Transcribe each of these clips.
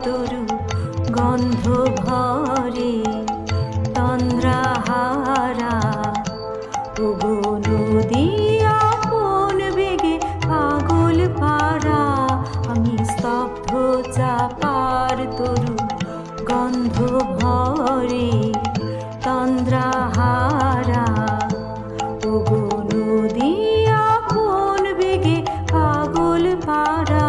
তরু গন্ধ ভরে তন্দ্রাহারা ওগো নদী আপন বেগে পাগল পারা আমি স্তব্ধ চাপার তরু গন্ধ ভরে তন্দ্রাহারা ওগো নদী আপন বেগে পাগল পারা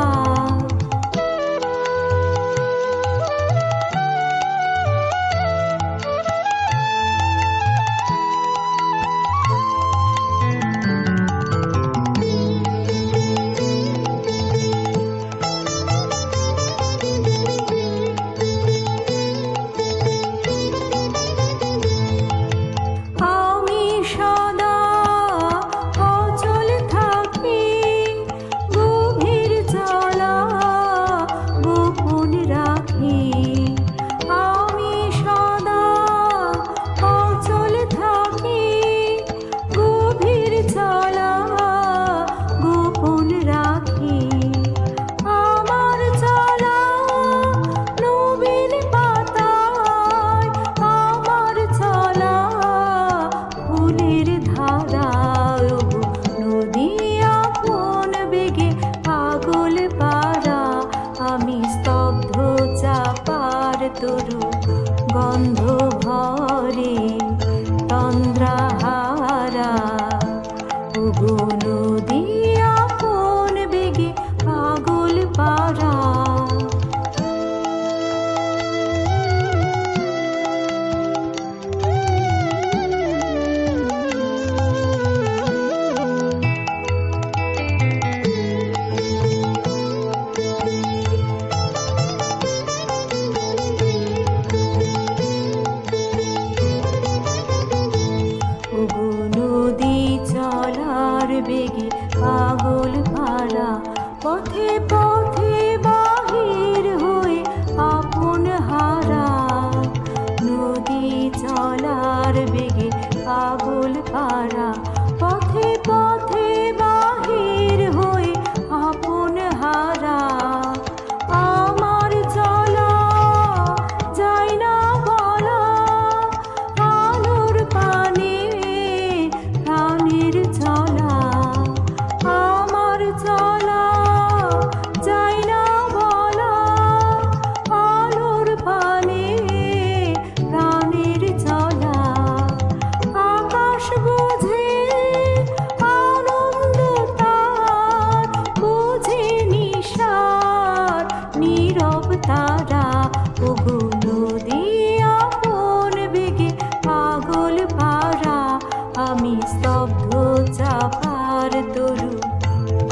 তরু গন্ধ ভরে তন্দ্রাহারা ওগো নদী আপন বেগে পাগল পারা বেগে পাগল পারা পথে পথে বাহির হয়ে আপন হারা নদী চলার বেগে পাগল পারা পথে পথে বাহির হয়ে আপন হারা আমার চলা যায় না বলা আলোর পানে প্রাণের চলা তারা ওগো নদী আপন বেগে পাগল পারা আমি স্তব্ধ চাপার তরু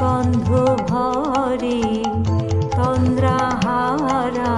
গন্ধ ভরে তন্দ্রাহারা